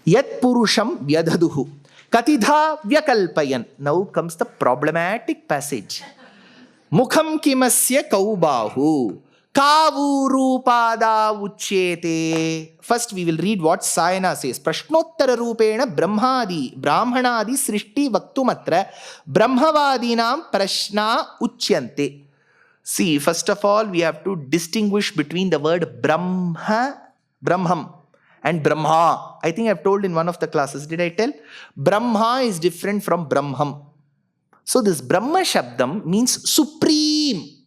Yat Purusham Vyadaduhu. Katidha Vyakalpayan. Now comes the problematic passage. Mukham Kimasya Kaubahu. Kavu Rupada Uchete. First we will read what Sayana says. Prashnottara Rupena Brahmanadi Srishti Vaktumatra Brahmavadinam Prashna Uchyante. See, first of all, we have to distinguish between the word Brahmam, and Brahma. I think I've told in one of the classes. Did I tell? Brahma is different from Brahmam. So this Brahma Shabdam means supreme,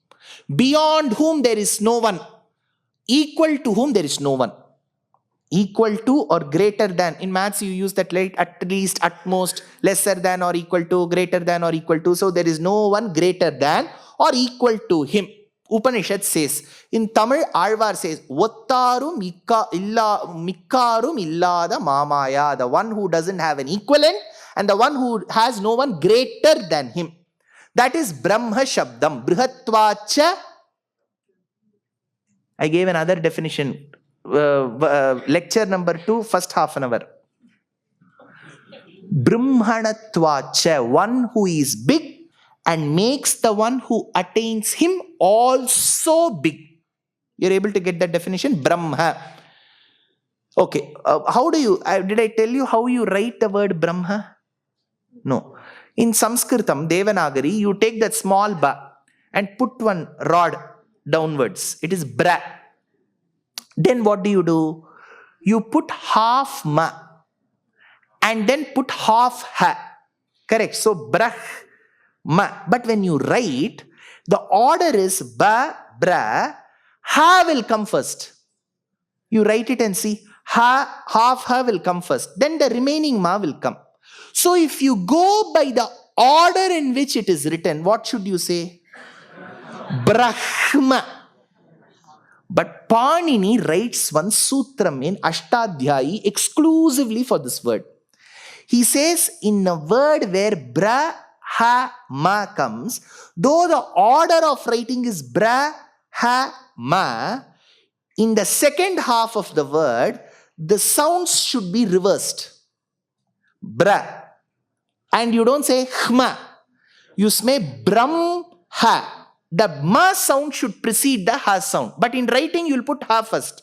beyond whom there is no one, equal to whom there is no one. Equal to or greater than. In maths you use that like at least, at most, lesser than or equal to, greater than or equal to. So there is no one greater than or equal to him. Upanishad says. In Tamil, Alvar says, Ottarum mikkarum illada mamaya. The one who doesn't have an equivalent and the one who has no one greater than him. That is Brahma Shabdam. Brihatvacha. I gave another definition. Lecture number 2, first half an hour. Brahmanatvacha. One who is big and makes the one who attains him also big. You're able to get that definition? Brahma. Okay. How do you, did I tell you how you write the word Brahma? No. In Sanskritam, Devanagari, you take that small ba and put one rod downwards. It is bra. Then what do? You put half ma and then put half ha. Correct. So brah. Ma. But when you write, the order is ba, bra, ha will come first. You write it and see, ha, half ha will come first. Then the remaining ma will come. So if you go by the order in which it is written, what should you say? Brahma. But Panini writes one sutram in Ashtadhyayi exclusively for this word. He says in a word where bra, ha, ma comes, though the order of writing is bra, ha, ma, in the second half of the word, the sounds should be reversed. Bra. And you don't say hma. You say brahm, ha. The ma sound should precede the ha sound. But in writing, you will put ha first.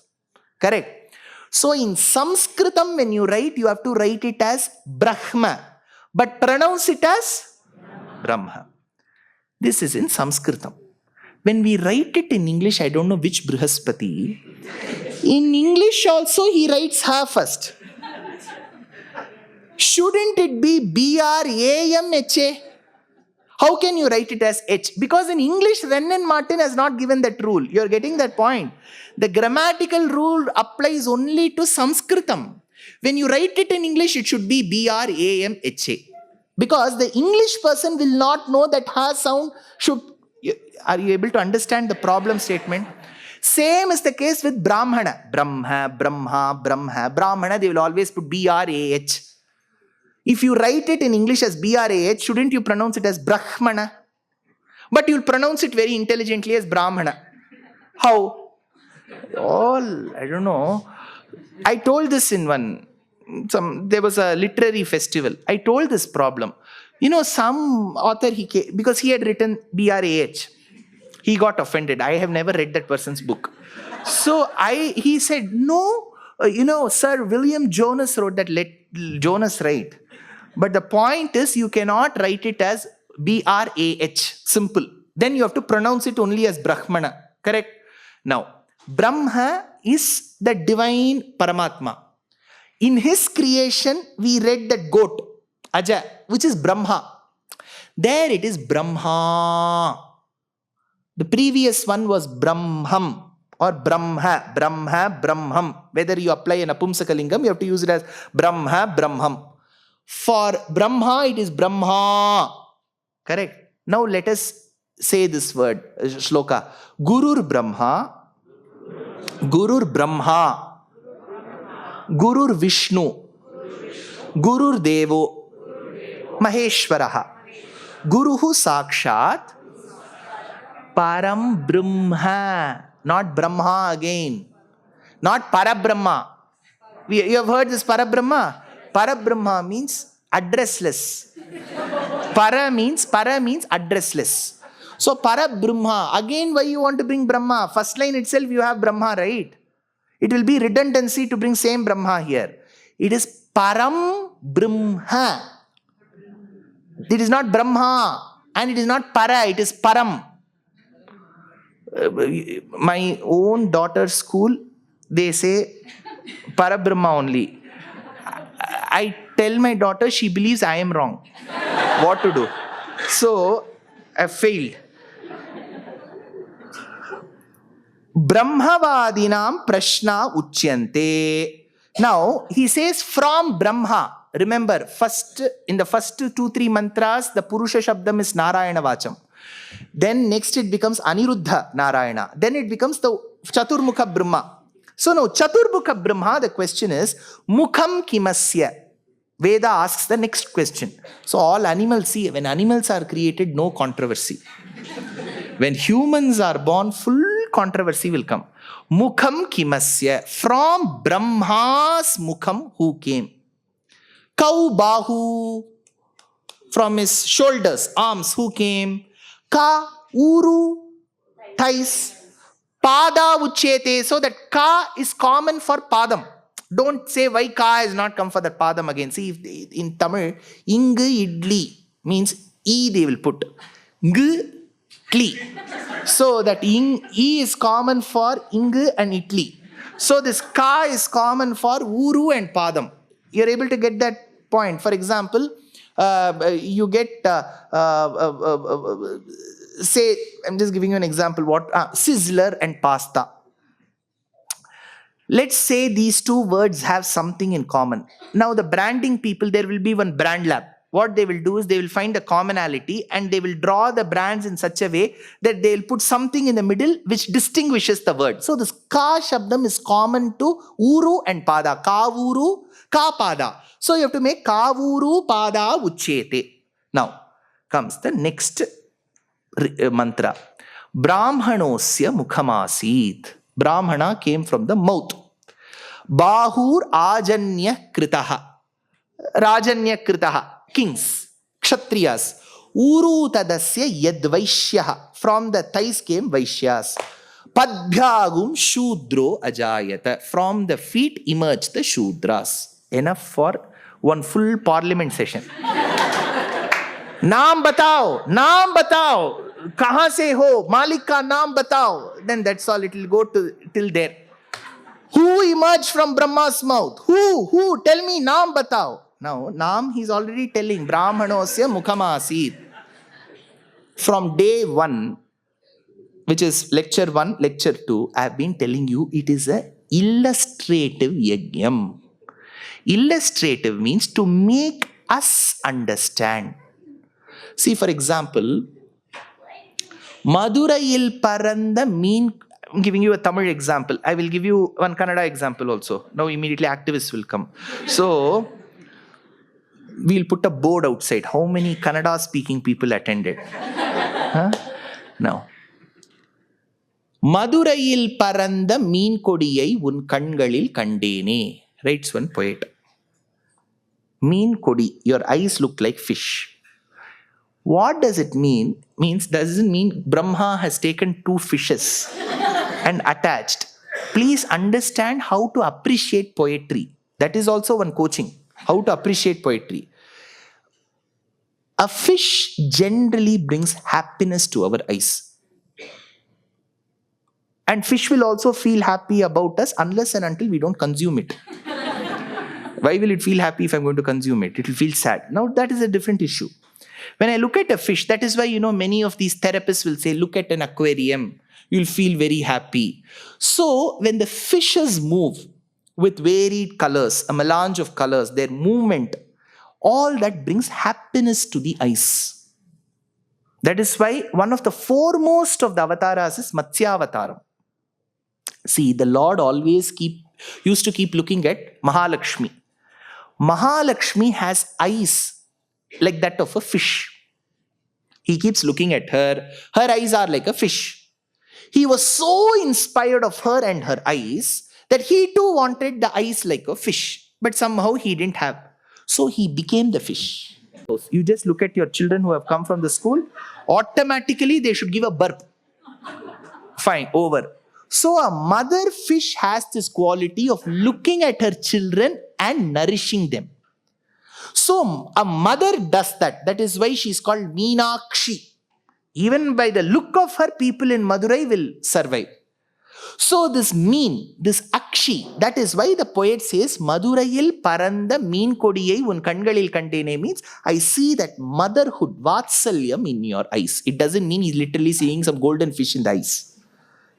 Correct. So in Sanskritam, when you write, you have to write it as Brahma. But pronounce it as Brahma. This is in Sanskritam. When we write it in English, I don't know which Brihaspati. In English also, he writes ha first. Shouldn't it be B-R-A-M-H-A? How can you write it as H? Because in English, Renan Martin has not given that rule. You're getting that point. The grammatical rule applies only to Sanskritam. When you write it in English, it should be B-R-A-M-H-A. Because the English person will not know that ha sound should... Are you able to understand the problem statement? Same is the case with Brahmana. Brahma, Brahma, Brahma. Brahmana, they will always put B-R-A-H. If you write it in English as B-R-A-H, shouldn't you pronounce it as Brahmana? But you'll pronounce it very intelligently as Brahmana. How? I don't know. I told this in there was a literary festival. I told this problem. You know, some author, because he had written B-R-A-H, he got offended. I have never read that person's book. So he said, no, Sir William Jonas wrote that, let Jonas write. But the point is, you cannot write it as B-R-A-H, simple. Then you have to pronounce it only as Brahmana, correct? Now, Brahma is the divine Paramatma. In his creation, we read that goat, Aja, which is Brahma. There it is Brahma. The previous one was Brahmam or Brahma, Brahmam. Whether you apply an Apumsakalingam, you have to use it as Brahma, Brahmam. For Brahma, it is Brahma. Correct. Now let us say this word, shloka. Gurur Brahma, Gurur Brahma, Gurur Vishnu, Gurur Devo, Maheshwaraha, Guruhu Sakshat, Param Brahma. Not Brahma again. Not Parabrahma. You have heard this Parabrahma? Parabrahma means addressless. Para means addressless. So Parabrahma, again why you want to bring Brahma? First line itself you have Brahma, right? It will be redundancy to bring same Brahma here. It is Param Brahma. It is not Brahma and it is not Para, it is Param. My own daughter's school, they say Parabrahma only. I tell my daughter, she believes I am wrong. What to do? So, I failed. Brahmavadinam prashna uchyante. Now, he says from Brahma. Remember, in the first 2-3 mantras, the Purusha Shabdam is Narayana Vacham. Then next it becomes Aniruddha Narayana. Then it becomes the Chaturmukha Brahma. So now, Chaturmukha Brahma, the question is, Mukham kimasya? Veda asks the next question. So all animals, see, when animals are created, no controversy. When humans are born, full controversy will come. Mukham kimasya. From Brahma's Mukham, who came? Kau bahu. From his shoulders, arms, who came? Ka uru, thighs. Pada uchyete. So that ka is common for padam. Don't say why ka has not come for that padam again. See, if in Tamil, ing idli means e they will put. Ng tli. So that e is common for ing and itli. So this ka is common for uru and padam. You're able to get that point. For example, you get, say, I'm just giving you an example. What sizzler and pasta. Let's say these two words have something in common. Now the branding people, there will be one brand lab. What they will do is they will find a commonality and they will draw the brands in such a way that they will put something in the middle which distinguishes the word. So this ka shabdam is common to uru and pada. Ka uru, ka pada. So you have to make ka uru pada uchyete. Now comes the next mantra. Brahmanosya mukhamasit. Brahmana came from the mouth. Bahur ajanya kritaha. Rajanya kritaha. Kings. Kshatriyas. Uru tadasya yadvaishyaha. From the thighs came Vaishyas. Padbhyagum shudro ajayata. From the feet emerged the Shudras. Enough for one full parliament session. Naam batao. Naam batao. Kahan se ho? Malik ka naam batao. Then that's all. It will go till there. Who emerged from Brahma's mouth? Who? Tell me naam batao. Now, naam he's already telling. Brahmanosya mukhamasit. From day 1, which is lecture 1, lecture 2, I have been telling you it is a illustrative yajnam. Illustrative means to make us understand. See, for example, Madurayil paranda mean. I'm giving you a Tamil example. I will give you one Kannada example also. Now immediately activists will come. So we'll put a board outside. How many Kannada speaking people attended? Huh? Now. Madurayil paranda mean kodiyai un kangalil kandene. Writes one poet. Mean kodi. Your eyes look like fish. What does it mean? Doesn't mean Brahma has taken 2 fishes and attached. Please understand how to appreciate poetry. That is also one coaching. How to appreciate poetry. A fish generally brings happiness to our eyes. And fish will also feel happy about us unless and until we don't consume it. Why will it feel happy if I'm going to consume it? It will feel sad. Now that is a different issue. When I look at a fish, that is why, many of these therapists will say, look at an aquarium, you'll feel very happy. So when the fishes move with varied colors, a melange of colors, their movement, all that brings happiness to the eyes. That is why one of the foremost of the avatars is Matsya Avataram. See, the Lord always used to keep looking at Mahalakshmi. Mahalakshmi has eyes like that of a fish. He keeps looking at her. Her eyes are like a fish. He was so inspired of her and her eyes that he too wanted the eyes like a fish. But somehow he didn't have. So he became the fish. You just look at your children who have come from the school, automatically they should give a burp. Fine, over. So a mother fish has this quality of looking at her children and nourishing them. So a mother does that. That is why she is called Meenakshi. Even by the look of her, people in Madurai will survive. So this this Akshi, that is why the poet says, Madurayil paranda meen kodiyai un kangalil kantene, means I see that motherhood, vatsalyam in your eyes. It doesn't mean he's literally seeing some golden fish in the eyes.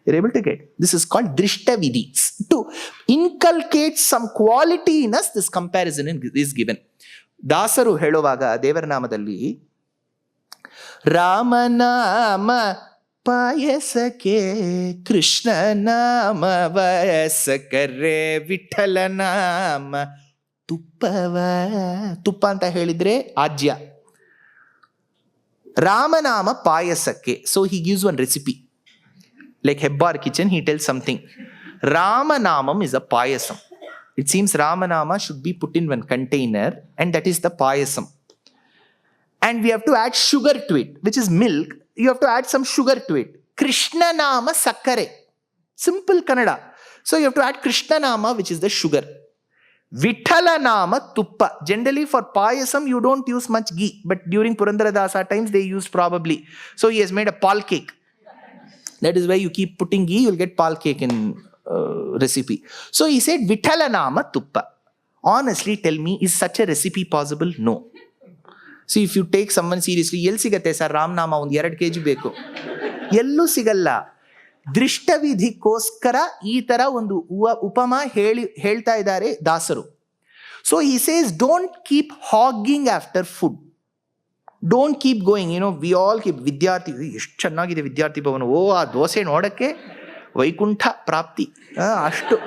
You're able to get. This is called Drishta Vidhi. To inculcate some quality in us, this comparison is given. Dasaru heಳುವಾಗ ದೇವರನಾಮದಲ್ಲಿ ರಾಮನಾಮ ಪಾಯಸಕ್ಕೆ ಕೃಷ್ಣ ನಾಮ ವಯಸ್ಕರೆ ವಿಠಲ ನಾಮ ತುಪ್ಪವ ತುಪ್ಪ ಅಂತ ಹೇಳಿದ್ರೆ ಆಜ್ಯ ರಾಮನಾಮ ಪಾಯಸಕ್ಕೆ so he gives one recipe like Hebbar kitchen he tells something Ramanamam is a payasam. It seems Ramanama should be put in one container and that is the payasam. And we have to add sugar to it, which is milk. You have to add some sugar to it. Krishna Nama Sakkare. Simple Kannada. So you have to add Krishna Nama, which is the sugar. Vithala Nama Tuppa. Generally for payasam, you don't use much ghee. But during Purandaradasa times, they used probably. So he has made a pal cake. That is why you keep putting ghee, you'll get pal cake in recipe. So he said, Vithala Nama Tuppa. Honestly, tell me, is such a recipe possible? No. See, if you take someone seriously, ಎಲ್ಲಿ ಸಿಗತ್ತೆ sir ರಾಮನಾಮ ಒಂದು 2 kg ಬೇಕು ಎಲ್ಲೂ ಸಿಗಲ್ಲ. ದೃಷ್ಟವಿಧಿಗೋಸ್ಕರ ಈ ತರ ಒಂದು ಉಪಮ ಹೇಳ್ತಾ ಇದ್ದಾರೆ ದಾಸರು. So he says, don't keep hogging after food. Don't keep going. We all keep ವಿದ್ಯಾರ್ಥಿ ಎಷ್ಟು ಚೆನ್ನಾಗಿದೆ ವಿದ್ಯಾರ್ಥಿ ಭವನ, ಓ ಆ ದೋಸೆ ನೋಡಕ್ಕೆ ವೈಕುಂಠ ಪ್ರಾಪ್ತಿ ಅಷ್ಟು.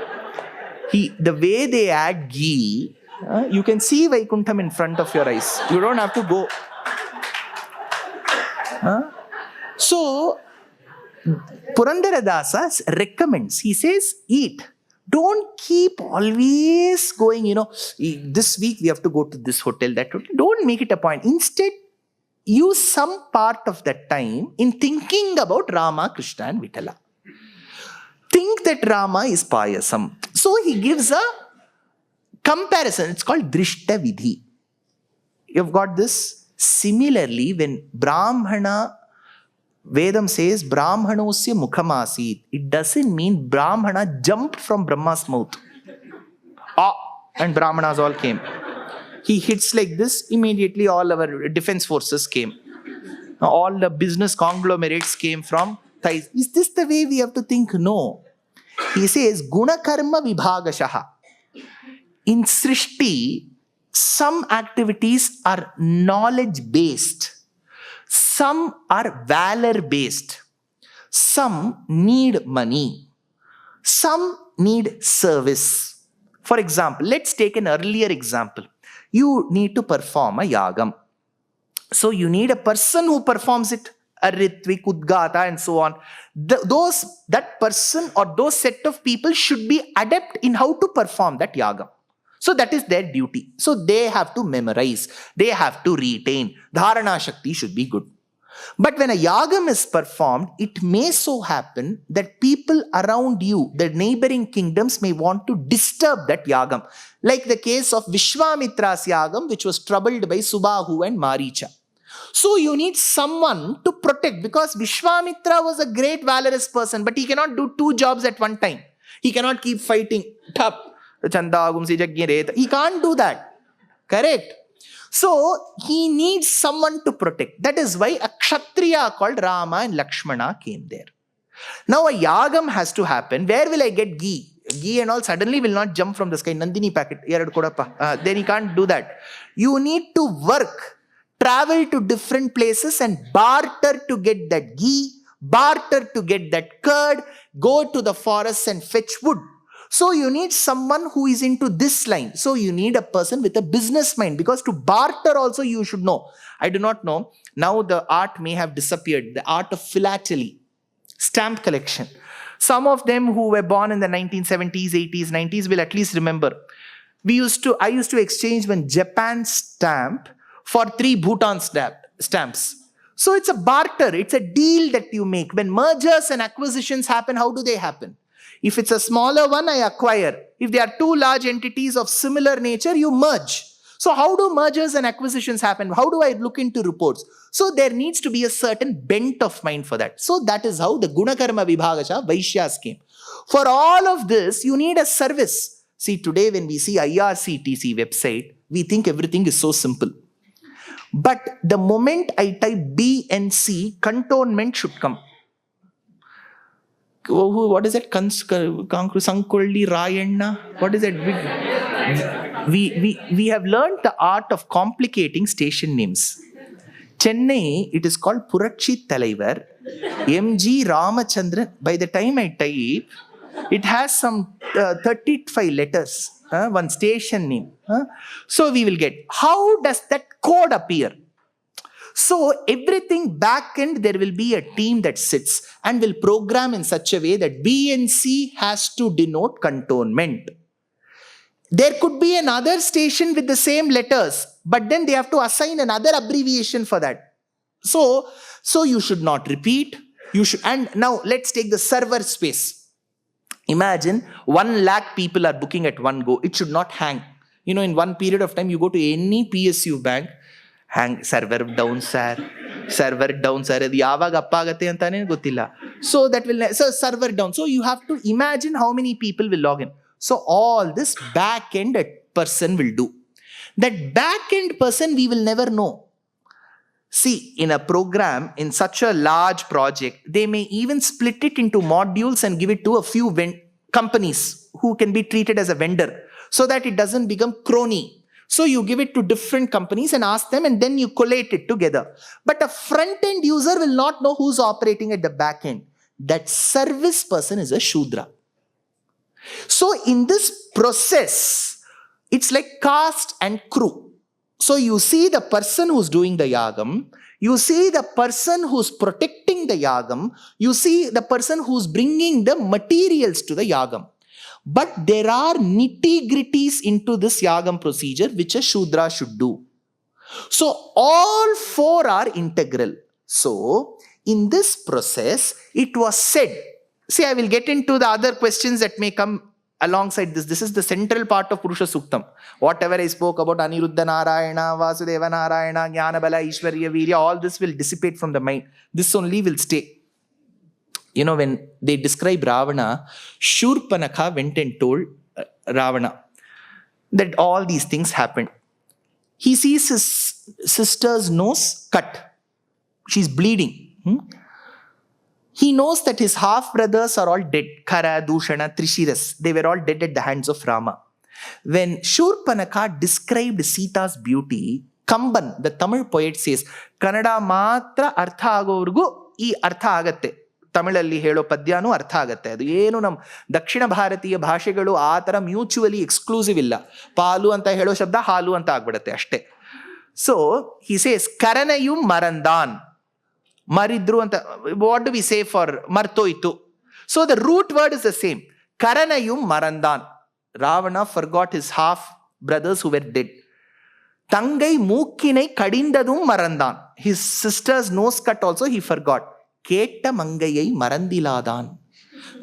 The way they add ghee, you can see Vaikuntham in front of your eyes. You don't have to go. So, Purandaradasa recommends, he says, eat. Don't keep always going, this week we have to go to this hotel, that hotel. Don't make it a point. Instead, use some part of that time in thinking about Rama, Krishna and Vithala. Think that Rama is payasam. So he gives a comparison. It's called Drishta Vidhi. You've got this. Similarly, when Brahmana, Vedam says Brahmanosya Mukhamasit, it doesn't mean Brahmana jumped from Brahma's mouth. And Brahmanas all came. He hits like this, immediately all our defense forces came. All the business conglomerates came from thighs. Is this the way we have to think? No. He says, Guna Karma Vibhagashaha. In Srishti, some activities are knowledge-based. Some are valor-based. Some need money. Some need service. For example, let's take an earlier example. You need to perform a yagam. So you need a person who performs it. A Ritvik, Udgata and so on. That person or those set of people should be adept in how to perform that yagam. So that is their duty. So they have to memorize. They have to retain. Dharana Shakti should be good. But when a yagam is performed, it may so happen that people around you, the neighboring kingdoms, may want to disturb that yagam. Like the case of Vishwamitra's yagam, which was troubled by Subahu and Maricha. So you need someone to protect, because Vishwamitra was a great valorous person, but he cannot do 2 jobs at one time. He cannot keep fighting. He can't do that. Correct? So he needs someone to protect. That is why a Kshatriya called Rama and Lakshmana came there. Now a yagam has to happen. Where will I get ghee? Ghee and all suddenly will not jump from the sky. Nandini packet. Then he can't do that. You need to work. Travel to different places and barter to get that ghee, barter to get that curd, go to the forest and fetch wood. So you need someone who is into this line. So you need a person with a business mind, because to barter also you should know. I do not know. Now the art may have disappeared. The art of philately, stamp collection. Some of them who were born in the 1970s, 80s, 90s will at least remember. I used to exchange one Japan stamp for 3 Bhutan stamps. So it's a barter, it's a deal that you make. When mergers and acquisitions happen, how do they happen? If it's a smaller one, I acquire. If there are 2 large entities of similar nature, you merge. So how do mergers and acquisitions happen? How do I look into reports? So there needs to be a certain bent of mind for that. So that is how the Gunakarma Vibhagacha Vaishyas came. For all of this, you need a service. See, today when we see IRCTC website, we think everything is so simple. But the moment I type B and C, cantonment should come. What is that? Sankolli Rayanna? What is that? We have learned the art of complicating station names. Chennai, it is called Puratchi Talaivar, MG Ramachandran. By the time I type, it has some 35 letters, one station name. So we will get, how does that code appear? So everything back end, there will be a team that sits and will program in such a way that B and C has to denote cantonment. There could be another station with the same letters, but then they have to assign another abbreviation for that. So you should not repeat. And now let's take the server space. Imagine 1 lakh people are booking at one go. It should not hang. In one period of time, you go to any PSU bank, hang, server down, sir. Server down, sir. So that will, server down. So you have to imagine how many people will log in. So all this back-end person will do. That back-end person we will never know. See, in a program, in such a large project, they may even split it into modules and give it to a few companies who can be treated as a vendor so that it doesn't become crony. So you give it to different companies and ask them, and then you collate it together. But a front-end user will not know who's operating at the back-end. That service person is a Shudra. So in this process, it's like cast and crew. So you see the person who's doing the yagam, you see the person who's protecting the yagam, you see the person who's bringing the materials to the yagam. But there are nitty-gritties into this yagam procedure which a Shudra should do. So all 4 are integral. So in this process, it was said, see, I will get into the other questions that may come alongside this. This is the central part of Purusha Suktam. Whatever I spoke about Aniruddha Narayana, Vasudeva Narayana, Jnanabala, Ishwarya, Virya, all this will dissipate from the mind. This only will stay. When they describe Ravana, Shurpanakha went and told Ravana that all these things happened. He sees his sister's nose cut. She's bleeding. He knows that his half-brothers are all dead. Khara, Dushana, Trishiras. They were all dead at the hands of Rama. When Shurpanakha described Sita's beauty, Kamban, the Tamil poet, says, Kannada matra artha agovurgu ee artha agatte. ತಮಿಳಲ್ಲಿ ಹೇಳೋ ಪದ್ಯನೂ ಅರ್ಥ ಆಗುತ್ತೆ. ಅದು ಏನು ನಮ್ಮ ದಕ್ಷಿಣ ಭಾರತೀಯ ಭಾಷೆಗಳು ಆ ಥರ ಮ್ಯೂಚುವಲಿ ಎಕ್ಸ್ಕ್ಲೂಸಿವ್ ಇಲ್ಲ. ಪಾಲು ಅಂತ ಹೇಳೋ ಶಬ್ದ ಹಾಲು ಅಂತ ಆಗ್ಬಿಡುತ್ತೆ ಅಷ್ಟೇ. ಸೊ ಹಿ ಸೇಸ್ ಕರನಯು ಮರಂದಾನ್. ಮರಿದ್ರು ಅಂತ, what do we say for ಮರ್ತೋಯ್ತು? So the root word is the same. ಕರನಯು ಮರಂದಾನ್. Ravana forgot his half brothers who were dead. Tangai மூக்கினை கடிந்ததும் மறந்தான். His sister's nose cut also he forgot. கேட்ட மங்கையை மறந்திலாதான்.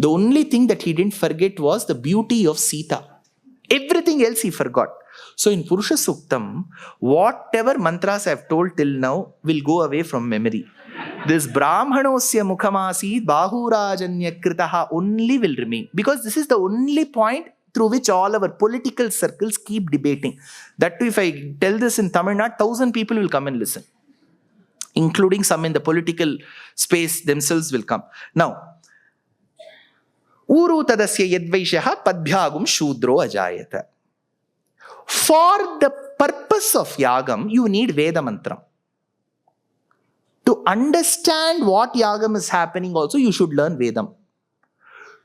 The only thing that he didn't forget was the beauty of Sita. Everything else he forgot. So in Purusha Suktam, whatever mantras I have told till now will go away from memory. This Brahmanosya Mukhamasi Bahurajanya Kritaha only will remain. Because this is the only point through which all our political circles keep debating. That too, if I tell this in Tamil Nadu, 1,000 people will come and listen. Including some in the political space themselves will come. Now, Uru tadasya yadvaishaha padbhyagum shudro ajayata. For the purpose of yagam, you need Veda mantram. To understand what yagam is happening also, you should learn Vedam.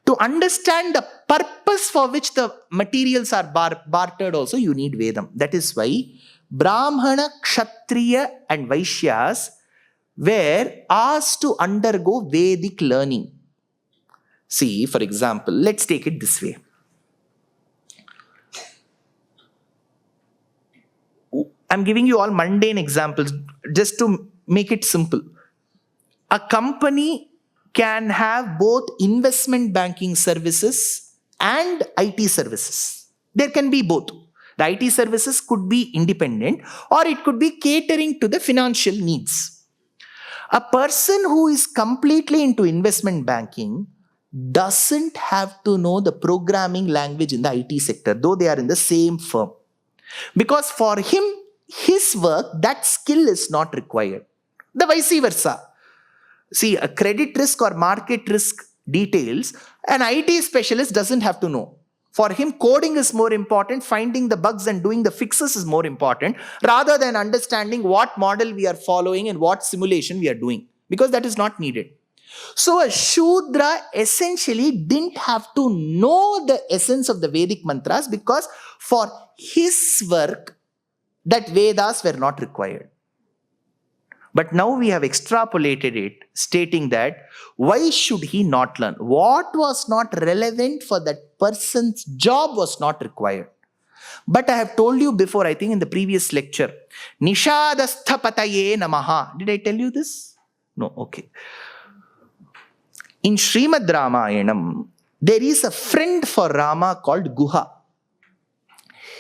To understand the purpose for which the materials are bartered also, you need Vedam. That is why Brahmana, Kshatriya and Vaishyas were asked to undergo Vedic learning. See, for example, let's take it this way. I'm giving you all mundane examples just to make it simple. A company can have both investment banking services and IT services. There can be both. The IT services could be independent or it could be catering to the financial needs. A person who is completely into investment banking doesn't have to know the programming language in the IT sector, though they are in the same firm. Because for him, his work, that skill is not required. The vice versa. See, a credit risk or market risk details, an IT specialist doesn't have to know. For him, coding is more important, finding the bugs and doing the fixes is more important, rather than understanding what model we are following and what simulation we are doing, because that is not needed. So a Shudra essentially didn't have to know the essence of the Vedic mantras, because for his work, that Vedas were not required. But now we have extrapolated it, stating that why should he not learn? What was not relevant for that person's job was not required. But I have told you before, I think in the previous lecture, Nishadasthapataye namaha. Did I tell you this? No, okay. In Srimad Ramayanam, there is a friend for Rama called Guha.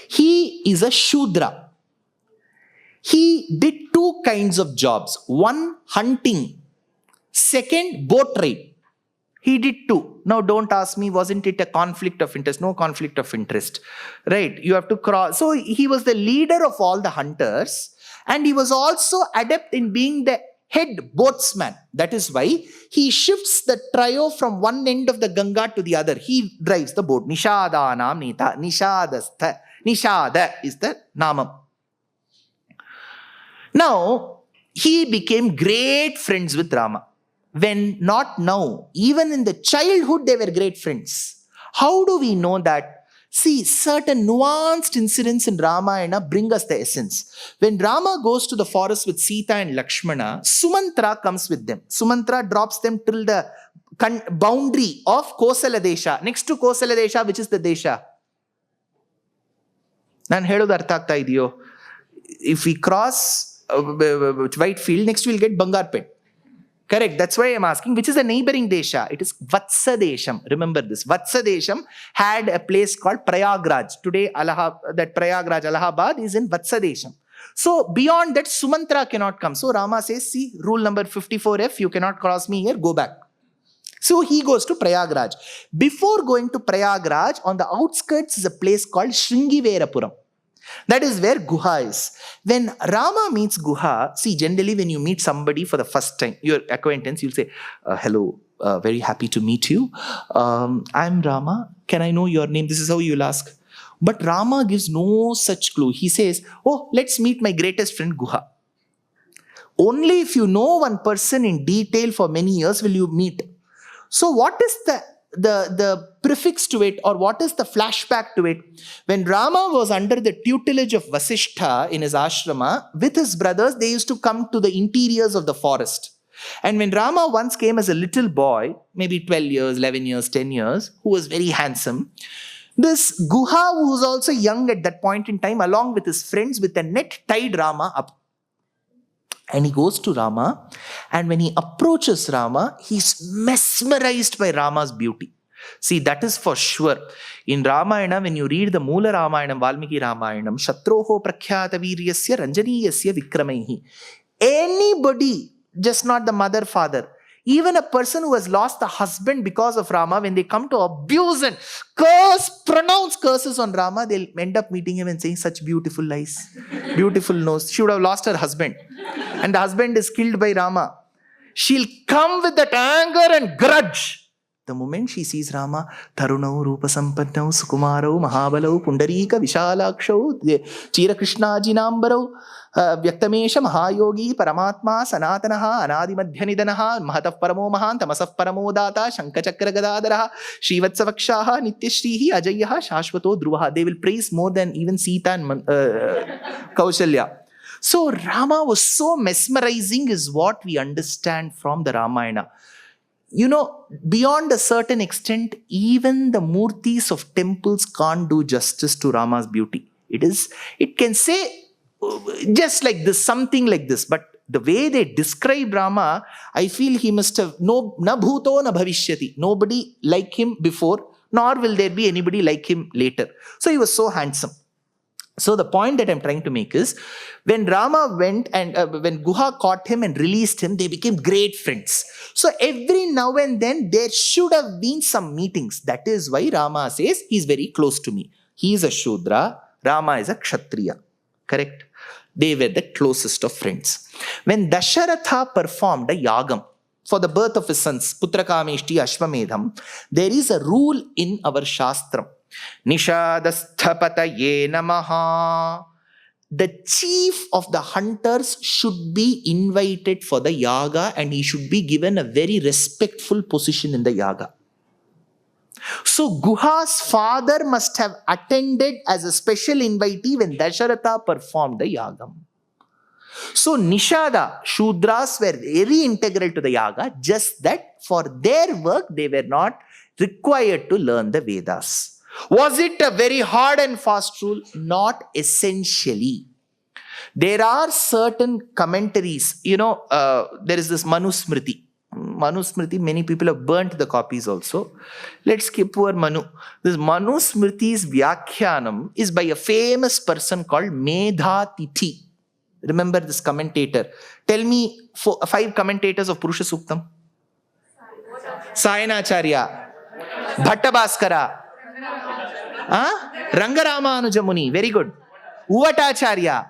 He is a Shudra. He did two kinds of jobs. One, hunting. Second, boat ride. He did two. Now don't ask me, wasn't it a conflict of interest? No conflict of interest. Right? You have to cross. So he was the leader of all the hunters, and he was also adept in being the head boatsman. That is why he shifts the trio from one end of the Ganga to the other. He drives the boat. Nishadanam nita. Nishadastha. Nishada is the namam. Now, he became great friends with Rama. When not now, even in the childhood, they were great friends. How do we know that? See, certain nuanced incidents in Ramayana bring us the essence. When Rama goes to the forest with Sita and Lakshmana, Sumantra comes with them. Sumantra drops them till the boundary of Kosala Desha. Next to Kosala Desha, which is the Desha? Nan helodu artha agta idiyo? If we cross white field, next we'll get Bangarpet. Correct. That's why I'm asking, which is a neighboring Desha. It is Vatsadesham. Remember this. Vatsadesham had a place called Prayagraj. Today, that Prayagraj, Allahabad, is in Vatsadesham. So beyond that, Sumantra cannot come. So Rama says, see, rule number 54F, you cannot cross me here, go back. So he goes to Prayagraj. Before going to Prayagraj, on the outskirts is a place called Shringiverapuram. That is where Guha is. When Rama meets Guha, see, generally when you meet somebody for the first time, your acquaintance, you'll say, hello, very happy to meet you. I'm Rama. Can I know your name? This is how you'll ask. But Rama gives no such clue. He says, oh, let's meet my greatest friend Guha. Only if you know one person in detail for many years will you meet. So what is the prefix to it, or what is the flashback to it? When Rama was under the tutelage of Vasishtha in his ashrama, with his brothers, they used to come to the interiors of the forest. And when Rama once came as a little boy, maybe 12 years, 11 years, 10 years, who was very handsome, this Guha, who was also young at that point in time, along with his friends, with a net tied Rama up. And he goes to Rama, and when he approaches Rama, he's mesmerized by Rama's beauty. See, that is for sure. In Ramayana, when you read the Moola Ramayanam, Valmiki Ramayanam, Shatroho Prakhyata Viryasya Ranjaniyasya Vikramaihi. Anybody, just not the mother, father, even a person who has lost the husband because of Rama, when they come to abuse and pronounce curses on Rama, they'll end up meeting him and saying, such beautiful eyes, beautiful nose. She would have lost her husband. And the husband is killed by Rama. She'll come with that anger and grudge. The moment she sees Rama, Tarunau, Rupa Sampannau, Sukumarau, Mahabalau, Pundarika, Vishalakshav, Chira Krishna Jinambarau, Vyaktamesha, Mahayogi, Paramatma, Sanatanaha, Anadi Madhyanidanaha, Mahataf Paramo Mahan, Tamasaf Paramo Data, Shankachakra Gadadaraha, Shivatsavakshaha, Nityashrihi, Ajayaha, Shashvato, Dhruvaha. They will praise more than even Sita and Kaushalya. So Rama was so mesmerizing is what we understand from the Ramayana. You know, beyond a certain extent, even the murtis of temples can't do justice to Rama's beauty. It can say just like this, something like this. But the way they describe Rama, I feel he must have no na bhuto na bhavishyati. Nobody like him before, nor will there be anybody like him later. So he was so handsome. So the point that I'm trying to make is, when Rama went and when Guha caught him and released him, they became great friends. So every now and then there should have been some meetings. That is why Rama says he's very close to me. He is a Shudra, Rama is a Kshatriya. Correct? They were the closest of friends. When Dasharatha performed a yagam for the birth of his sons, Putrakameshti Ashwamedham, there is a rule in our Shastram. Nishadasthapataye namaha. The chief of the hunters should be invited for the yaga, and he should be given a very respectful position in the yaga. So Guha's father must have attended as a special invitee when Dasharatha performed the yagam. So Nishada, Shudras were very integral to the yaga, just that for their work they were not required to learn the Vedas. Was it a very hard and fast rule? Not essentially. There are certain commentaries. There is this Manusmriti. Manusmriti, many people have burnt the copies also. Let's skip poor Manu. This Manusmriti's Vyakhyanam is by a famous person called Medhatithi. Remember this commentator. Tell me 5 commentators of Purusha Suktam. Sayanacharya, Bhattabhaskara, Rangaramanujamuni, very good. Uvatacharya,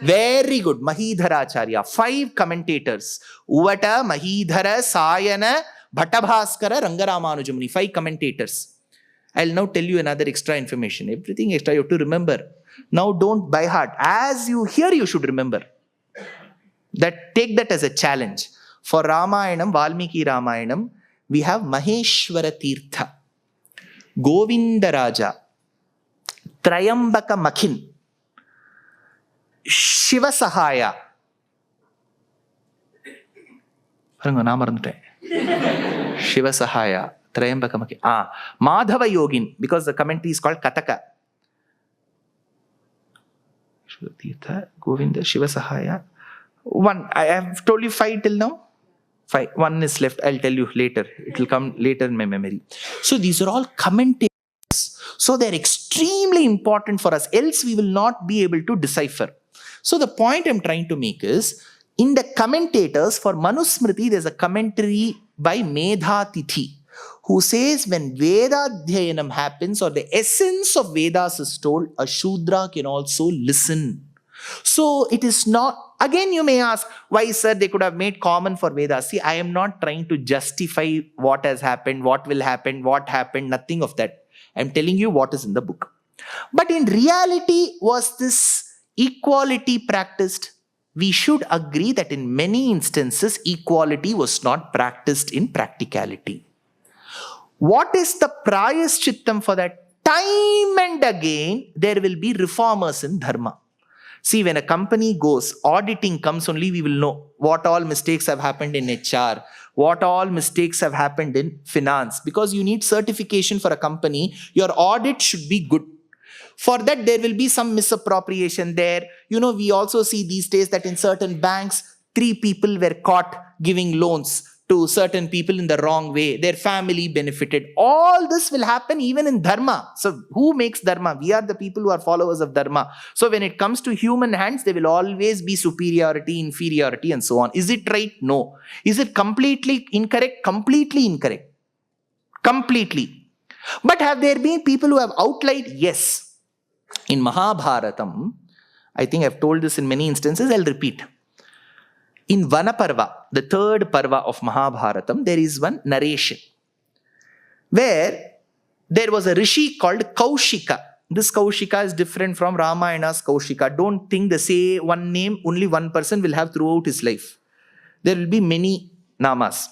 very good. Mahidharacharya, 5 commentators. Uvata, Mahidhara, Sayana, Bhattabhaskara, Rangaramanujamuni, 5 commentators. I'll now tell you another extra information. Everything extra you have to remember. Now don't by heart. As you hear, you should remember. Take that as a challenge. For Ramayanam, Valmiki Ramayanam, we have Maheshwara Tirtha, Govinda Raja, Trayambaka Makhin, Shiva Sahaya. Shiva Sahaya, Trayambaka Makhin. Madhava Yogin, because the commentary is called Kataka. Shiva Tirtha, Govinda, Shiva Sahaya. 1. I have told you 5 till now. 5. 1 is left. I'll tell you later. It will come later in my memory. So these are all commentators. So they're extremely important for us. Else we will not be able to decipher. So the point I'm trying to make is, in the commentators for Manusmriti, there's a commentary by Medhatithi, who says when Vedadhyayanam happens, or the essence of Vedas is told, a Shudra can also listen. So it is not, again you may ask, why sir, they could have made common for Vedas. See, I am not trying to justify what has happened, what will happen, what happened, nothing of that. I am telling you what is in the book. But in reality, was this equality practiced? We should agree that in many instances, equality was not practiced in practicality. What is the prayaschittam for that? Time and again, there will be reformers in dharma. See, when a company goes, auditing comes only, we will know what all mistakes have happened in HR, what all mistakes have happened in finance. Because you need certification for a company, your audit should be good. For that, there will be some misappropriation there. We also see these days that in certain banks, 3 people were caught giving loans to certain people in the wrong way. Their family benefited. All this will happen even in dharma. So who makes dharma? We are the people who are followers of dharma. So when it comes to human hands, there will always be superiority, inferiority, and so on. Is it right? No. Is it completely incorrect? Completely incorrect. Completely. But have there been people who have outlied? Yes. In Mahabharatam, I think I've told this in many instances, I'll repeat. In Vanaparva, the 3rd Parva of Mahabharatam, there is one narration where there was a rishi called Kaushika. This Kaushika is different from Ramayana's Kaushika. Don't think the same one name, only one person will have throughout his life. There will be many namas.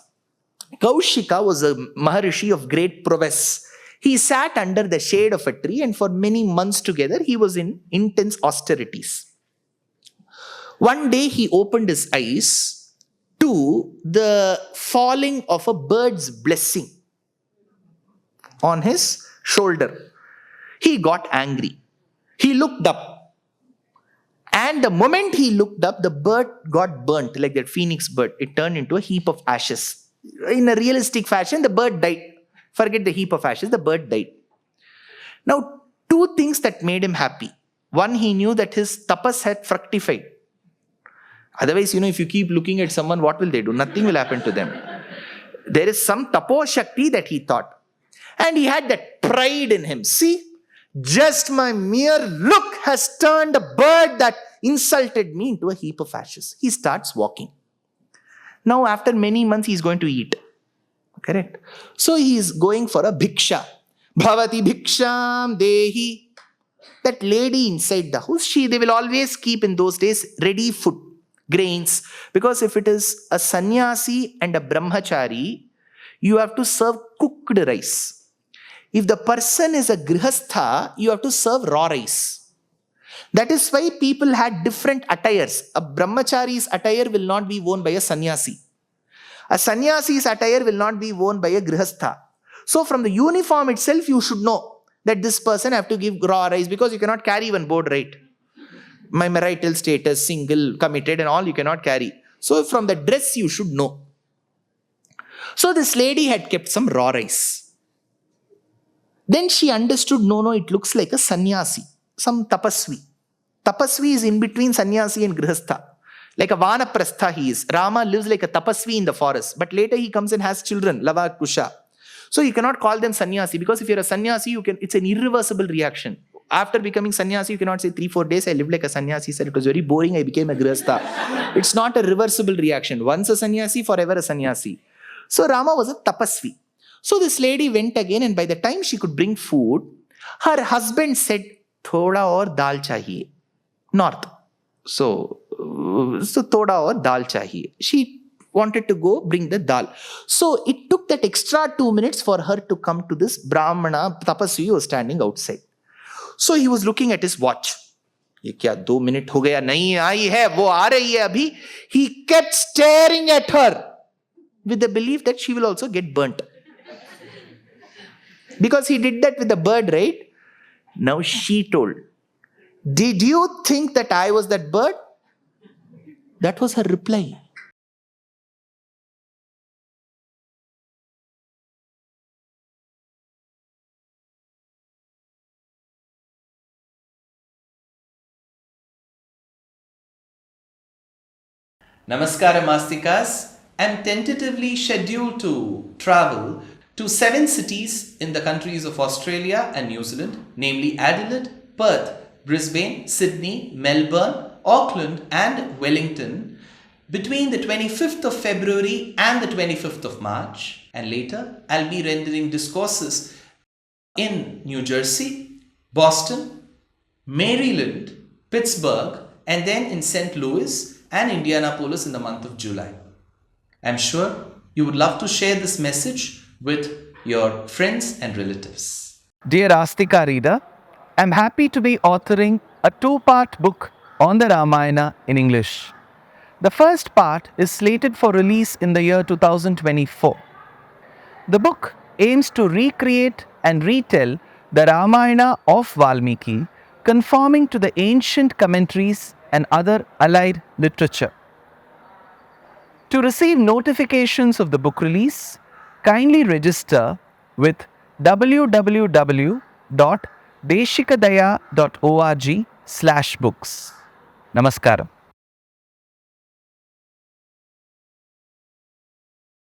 Kaushika was a Maharishi of great prowess. He sat under the shade of a tree, and for many months together, he was in intense austerities. One day, he opened his eyes to the falling of a bird's blessing on his shoulder. He got angry. He looked up And the moment he looked up, the bird got burnt, like that phoenix bird. It turned into a heap of ashes. In a realistic fashion, the bird died. Forget the heap of ashes, the bird died. Now, two things that made him happy. One, he knew that his tapas had fructified. Otherwise, if you keep looking at someone, what will they do? Nothing will happen to them. There is some tapo shakti that he thought. And he had that pride in him. See, just my mere look has turned a bird that insulted me into a heap of ashes. He starts walking. Now, after many months, he's going to eat. Correct? So he is going for a bhiksha. Bhavati bhiksham dehi. That lady inside the house, they will always keep in those days ready food, grains. Because if it is a sannyasi and a brahmachari, you have to serve cooked rice. If the person is a grihastha, you have to serve raw rice. That is why people had different attires. A brahmachari's attire will not be worn by a sannyasi. A sannyasi's attire will not be worn by a grihastha. So from the uniform itself, you should know that this person have to give raw rice, because you cannot carry one board, right? My marital status, single, committed and all, you cannot carry. So from the dress, you should know. So this lady had kept some raw rice. Then she understood, no, it looks like a sannyasi, some tapasvi. Tapasvi is in between sannyasi and grihastha. Like a vanaprastha he is. Rama lives like a tapasvi in the forest. But later he comes and has children, Lava, Kusha. So you cannot call them sannyasi, because if you're a sannyasi, it's an irreversible reaction. After becoming sannyasi, you cannot say 3-4 days, I lived like a sannyasi, sir. It was very boring, I became a grihastha. It's not a reversible reaction. Once a sannyasi, forever a sannyasi. So Rama was a tapasvi. So this lady went again, and by the time she could bring food, her husband said, thoda aur dal chahiye. North. So thoda aur dal chahiye. She wanted to go bring the dal. So it took that extra 2 minutes for her to come to this Brahmana tapasvi who was standing outside. So he was looking at his watch. ये क्या 2 minutes हो गया, नहीं आई है, वो आ रही है अभी. He kept staring at her with the belief that she will also get burnt. Because he did that with the bird, right? Now she told, did you think that I was that bird? That was her reply. Namaskara Mastikas. I'm tentatively scheduled to travel to 7 cities in the countries of Australia and New Zealand, namely Adelaide, Perth, Brisbane, Sydney, Melbourne, Auckland and Wellington between the 25th of February and the 25th of March. And later, I'll be rendering discourses in New Jersey, Boston, Maryland, Pittsburgh, and then in St. Louis and Indianapolis in the month of July. I'm sure you would love to share this message with your friends and relatives. Dear Astika reader, I'm happy to be authoring a 2-part book on the Ramayana in English. The first part is slated for release in the year 2024. The book aims to recreate and retell the Ramayana of Valmiki, conforming to the ancient commentaries and other allied literature. To receive notifications of the book release, kindly register with www.deshikadaya.org/books. Namaskaram.